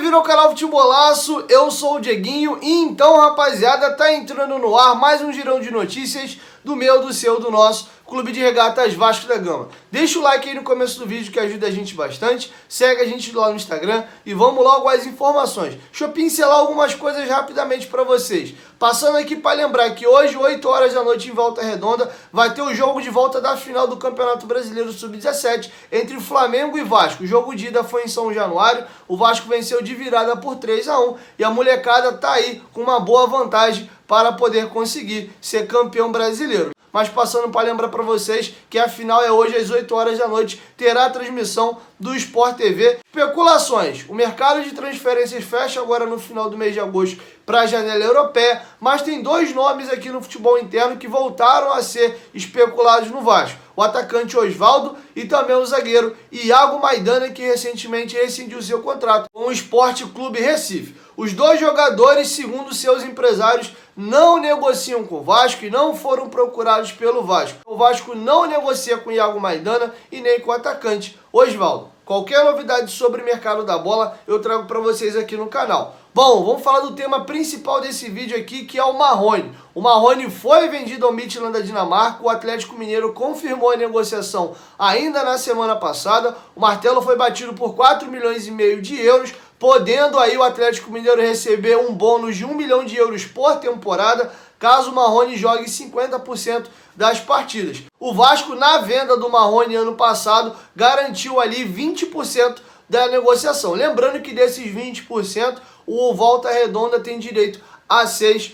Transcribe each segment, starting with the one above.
bem-vindo ao canal Futebolaço, eu sou o Dieguinho e então, rapaziada, tá entrando no ar mais um girão de notícias do meu, do seu, do nosso Clube de Regatas Vasco da Gama. Deixa o like aí no começo do vídeo que ajuda a gente bastante, segue a gente lá no Instagram e vamos logo às informações. Deixa eu pincelar algumas coisas rapidamente para vocês. Passando aqui para lembrar que hoje, 8 horas da noite em Volta Redonda, vai ter o jogo de volta da final do Campeonato Brasileiro Sub-17 entre Flamengo e Vasco. O jogo de ida foi em São Januário, o Vasco venceu de virada por 3-1 e a molecada tá aí com uma boa vantagem para poder conseguir ser campeão brasileiro. Mas passando para lembrar para vocês que a final é hoje às 8 horas da noite, terá a transmissão do Sport TV. Especulações, o mercado de transferências fecha agora no final do mês de agosto para a janela europeia, mas tem dois nomes aqui no futebol interno que voltaram a ser especulados no Vasco. O atacante Osvaldo e também o zagueiro Iago Maidana, que recentemente rescindiu seu contrato com o Sport Clube Recife. Os dois jogadores, segundo seus empresários, não negociam com o Vasco e não foram procurados pelo Vasco. O Vasco não negocia com o Iago Maidana e nem com o atacante Osvaldo. Qualquer novidade sobre o mercado da bola eu trago para vocês aqui no canal. Bom, vamos falar do tema principal desse vídeo aqui, que é o Marrone. O Marrone foi vendido ao Midtjylland da Dinamarca, o Atlético Mineiro confirmou a negociação ainda na semana passada. O martelo foi batido por 4,5 milhões de euros, podendo aí o Atlético Mineiro receber um bônus de 1 milhão de euros por temporada, caso o Marrone jogue 50% das partidas. O Vasco, na venda do Marrone ano passado, garantiu ali 20% da negociação. Lembrando que desses 20%, o Volta Redonda tem direito a 6%.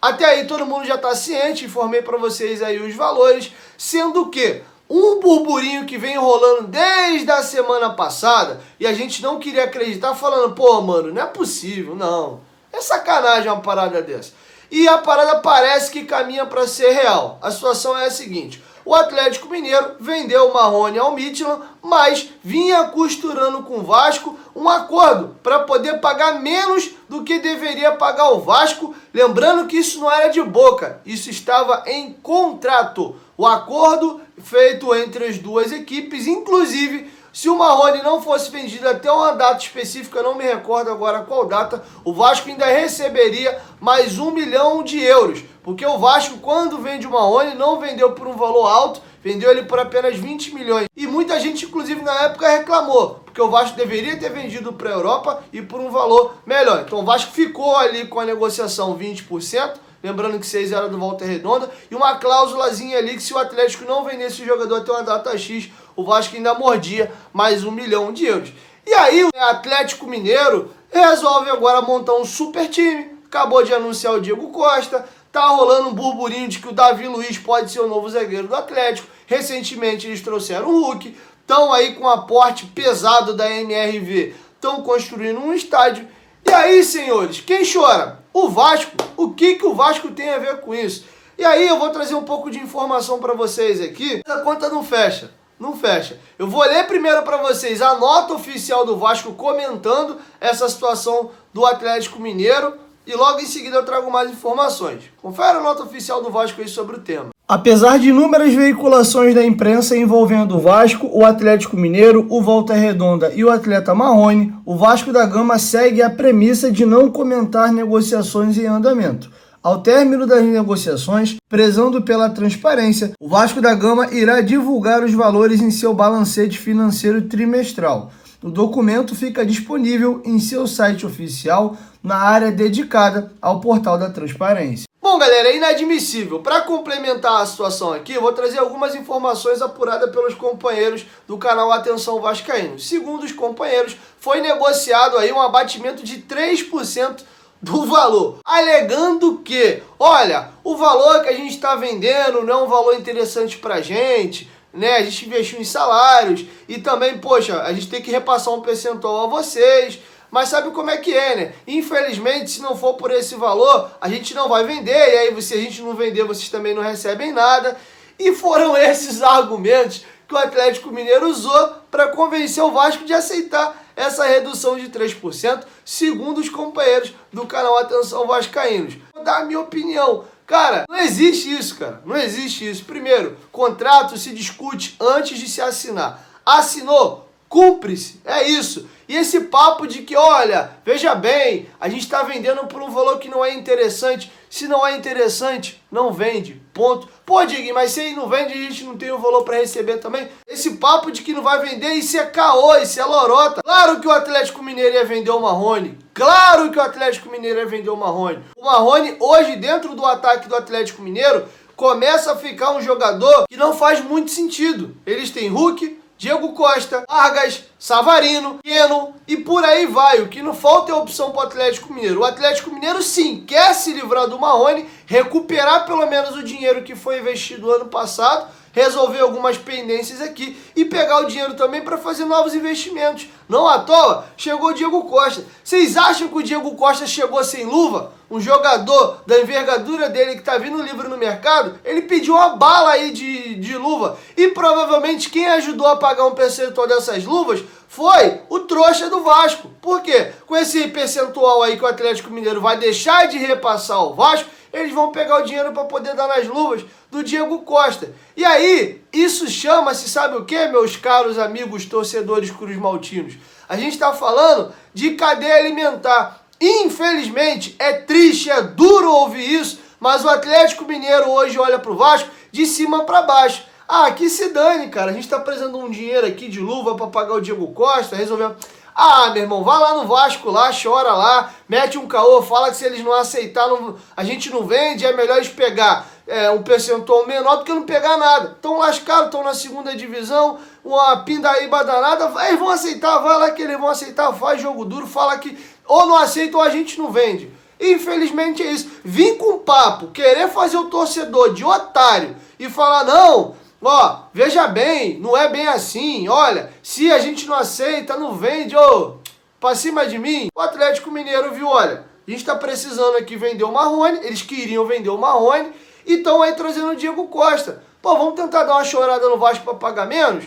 Até aí todo mundo já está ciente, informei para vocês aí os valores, sendo que um burburinho que vem rolando desde a semana passada, e a gente não queria acreditar, falando, pô, mano, não é possível, não. É sacanagem uma parada dessa. E a parada parece que caminha para ser real. A situação é a seguinte: o Atlético Mineiro vendeu o Marrone ao Midtjylland, mas vinha costurando com o Vasco um acordo para poder pagar menos do que deveria pagar o Vasco. Lembrando que isso não era de boca, isso estava em contrato. O acordo feito entre as duas equipes, inclusive, se o Marrone não fosse vendido até uma data específica, não me recordo agora qual data, o Vasco ainda receberia mais 1 milhão de euros. Porque o Vasco, quando vende o Marrone, não vendeu por um valor alto, vendeu ele por apenas 20 milhões. E muita gente, inclusive, na época reclamou, porque o Vasco deveria ter vendido para a Europa e por um valor melhor. Então o Vasco ficou ali com a negociação 20%, lembrando que 6 era do Volta Redonda, e uma cláusulazinha ali que se o Atlético não vendesse o jogador até uma data X, o Vasco ainda mordia mais 1 milhão de euros. E aí o Atlético Mineiro resolve agora montar um super time, acabou de anunciar o Diego Costa, tá rolando um burburinho de que o Davi Luiz pode ser o novo zagueiro do Atlético. Recentemente eles trouxeram o Hulk, estão aí com um aporte pesado da MRV, estão construindo um estádio. E aí, senhores, quem chora? O Vasco. O que o Vasco tem a ver com isso? E aí eu vou trazer um pouco de informação para vocês aqui. A conta não fecha. Não fecha. Eu vou ler primeiro para vocês a nota oficial do Vasco comentando essa situação do Atlético Mineiro e logo em seguida eu trago mais informações. Confere a nota oficial do Vasco aí sobre o tema. Apesar de inúmeras veiculações da imprensa envolvendo o Vasco, o Atlético Mineiro, o Volta Redonda e o atleta Marrone, o Vasco da Gama segue a premissa de não comentar negociações em andamento. Ao término das negociações, prezando pela transparência, o Vasco da Gama irá divulgar os valores em seu balancete financeiro trimestral. O documento fica disponível em seu site oficial na área dedicada ao portal da transparência. Bom, galera, é inadmissível. Para complementar a situação aqui, eu vou trazer algumas informações apuradas pelos companheiros do canal Atenção Vascaíno. Segundo os companheiros, foi negociado aí um abatimento de 3% do valor, alegando que, olha, o valor que a gente está vendendo não é um valor interessante pra gente, né? A gente investiu em salários e também, poxa, a gente tem que repassar um percentual a vocês, mas sabe como é que é, né? Infelizmente, se não for por esse valor, a gente não vai vender, e aí se a gente não vender, vocês também não recebem nada. E foram esses argumentos que o Atlético Mineiro usou para convencer o Vasco de aceitar essa redução de 3%, segundo os companheiros do canal Atenção Vascaínos. Vou dar a minha opinião. Cara, não existe isso, cara. Não existe isso. Primeiro, contrato se discute antes de se assinar. Assinou, cumpre-se. É isso. E esse papo de que, olha, veja bem, a gente está vendendo por um valor que não é interessante. Se não é interessante, não vende, ponto. Pô, Diguinho, mas se não vende, a gente não tem o valor para receber também. Esse papo de que não vai vender, isso é caô, isso é lorota. Claro que o Atlético Mineiro ia vender o Marrone. Claro que o Atlético Mineiro ia vender o Marrone. O Marrone, hoje, dentro do ataque do Atlético Mineiro, começa a ficar um jogador que não faz muito sentido. Eles têm Hulk, Diego Costa, Vargas, Savarino, Keno e por aí vai. O que não falta é opção para o Atlético Mineiro. O Atlético Mineiro sim quer se livrar do Marrone, recuperar pelo menos o dinheiro que foi investido ano passado, resolver algumas pendências aqui e pegar o dinheiro também para fazer novos investimentos. Não à toa, chegou o Diego Costa. Vocês acham que o Diego Costa chegou sem luva? Um jogador da envergadura dele que está vindo livre no mercado, ele pediu uma bala aí de luva. E provavelmente quem ajudou a pagar um percentual dessas luvas foi o trouxa do Vasco. Por quê? Com esse percentual aí que o Atlético Mineiro vai deixar de repassar ao Vasco, eles vão pegar o dinheiro para poder dar nas luvas do Diego Costa. E aí, isso chama-se, sabe o que, meus caros amigos torcedores cruzmaltinos? A gente está falando de cadeia alimentar. Infelizmente, é triste, é duro ouvir isso, mas o Atlético Mineiro hoje olha para o Vasco de cima para baixo. Ah, que se dane, cara. A gente está precisando de um dinheiro aqui de luva para pagar o Diego Costa, resolveu. Ah, meu irmão, vai lá no Vasco, lá, chora lá, mete um caô, fala que se eles não aceitarem, a gente não vende, é melhor eles pegar um percentual menor do que não pegar nada. Estão lascados, estão na segunda divisão, uma pindaíba danada, eles vão aceitar, vai lá que eles vão aceitar, faz jogo duro, fala que ou não aceita ou a gente não vende. Infelizmente é isso. Vim com papo, querer fazer o torcedor de otário e falar, não, ó, veja bem, não é bem assim, olha, se a gente não aceita, não vende, ô, pra cima de mim. O Atlético Mineiro viu, olha, a gente tá precisando aqui vender o Marrone, eles queriam vender o Marrone, e estão aí trazendo o Diego Costa. Pô, vamos tentar dar uma chorada no Vasco pra pagar menos?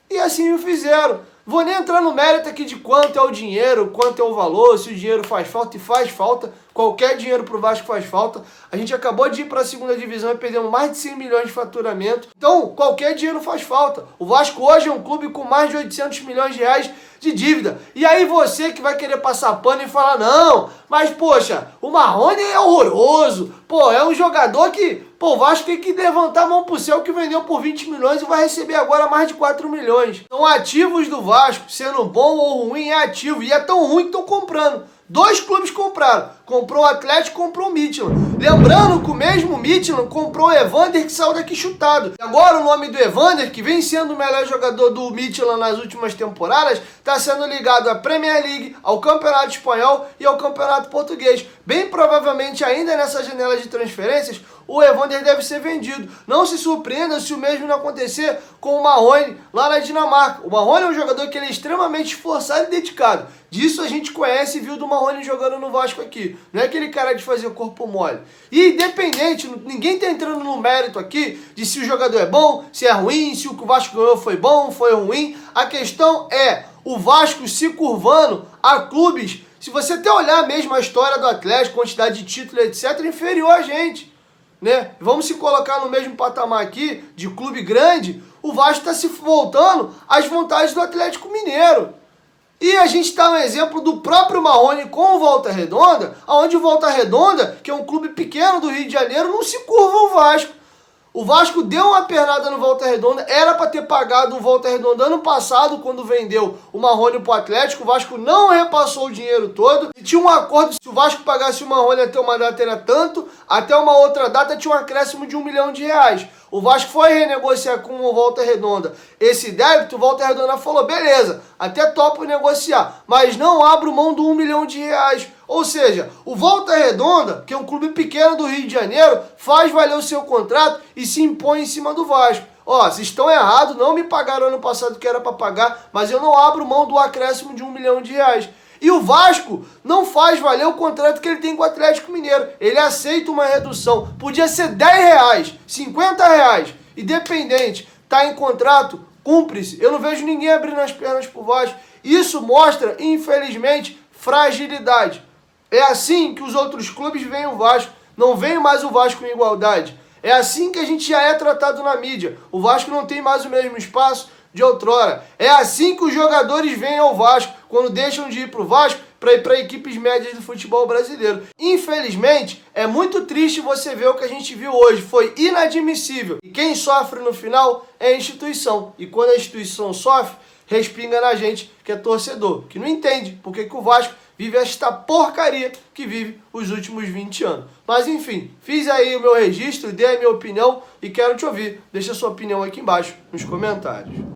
E assim o fizeram. Vou nem entrar no mérito aqui de quanto é o dinheiro, quanto é o valor, se o dinheiro faz falta, e faz falta. Qualquer dinheiro pro Vasco faz falta. A gente acabou de ir para a segunda divisão e perdemos mais de 100 milhões de faturamento. Então, qualquer dinheiro faz falta. O Vasco hoje é um clube com mais de 800 milhões de reais de dívida. E aí você que vai querer passar pano e falar, não, mas poxa, o Marrone é horroroso. Pô, é um jogador que, pô, o Vasco tem que levantar a mão pro céu que vendeu por 20 milhões e vai receber agora mais de 4 milhões. Então, ativos do Vasco, sendo bom ou ruim, é ativo. E é tão ruim que estão comprando. 2 clubes compraram. Comprou o Atlético e comprou o Midtjylland. Lembrando que o mesmo Midtjylland comprou o Evander, que saiu daqui chutado. E agora o nome do Evander, que vem sendo o melhor jogador do Midtjylland nas últimas temporadas, está sendo ligado à Premier League, ao Campeonato Espanhol e ao Campeonato Português. Bem provavelmente ainda nessa janela de transferências, o Evander deve ser vendido. Não se surpreenda se o mesmo não acontecer com o Marrone lá na Dinamarca. O Marrone é um jogador que ele é extremamente esforçado e dedicado. Disso a gente conhece e viu do Marrone jogando no Vasco aqui. Não é aquele cara de fazer corpo mole. E independente, ninguém está entrando no mérito aqui de se o jogador é bom, se é ruim, se o que o Vasco ganhou foi bom, foi ruim. A questão é o Vasco se curvando a clubes. Se você até olhar mesmo a história do Atlético, quantidade de títulos, etc., inferior a gente. Né? Vamos se colocar no mesmo patamar aqui, de clube grande, o Vasco está se voltando às vontades do Atlético Mineiro. E a gente está no exemplo do próprio Marrone com o Volta Redonda, onde o Volta Redonda, que é um clube pequeno do Rio de Janeiro, não se curva ao Vasco. O Vasco deu uma pernada no Volta Redonda, era para ter pagado o Volta Redonda ano passado, quando vendeu o Marrone para o Atlético. O Vasco não repassou o dinheiro todo. E tinha um acordo, se o Vasco pagasse o Marrone até uma data era tanto, até uma outra data tinha um acréscimo de R$1 milhão. O Vasco foi renegociar com o Volta Redonda esse débito, o Volta Redonda falou, beleza, até topo negociar, mas não abro mão do R$1 milhão. Ou seja, o Volta Redonda, que é um clube pequeno do Rio de Janeiro, faz valer o seu contrato e se impõe em cima do Vasco. Ó, vocês estão errados, não me pagaram ano passado o que era para pagar, mas eu não abro mão do acréscimo de R$1 milhão. E o Vasco não faz valer o contrato que ele tem com o Atlético Mineiro. Ele aceita uma redução. Podia ser R$10, R$50, independente. Tá em contrato, cumpre-se. Eu não vejo ninguém abrindo as pernas pro Vasco. Isso mostra, infelizmente, fragilidade. É assim que os outros clubes veem o Vasco. Não veem mais o Vasco em igualdade. É assim que a gente já é tratado na mídia. O Vasco não tem mais o mesmo espaço, de outrora. É assim que os jogadores vêm ao Vasco, quando deixam de ir para o Vasco para ir para equipes médias do futebol brasileiro. Infelizmente, é muito triste você ver o que a gente viu hoje. Foi inadmissível. E quem sofre no final é a instituição. E quando a instituição sofre, respinga na gente, que é torcedor, que não entende por que o Vasco vive esta porcaria que vive os últimos 20 anos. Mas enfim, fiz aí o meu registro, dei a minha opinião e quero te ouvir. Deixa a sua opinião aqui embaixo nos comentários.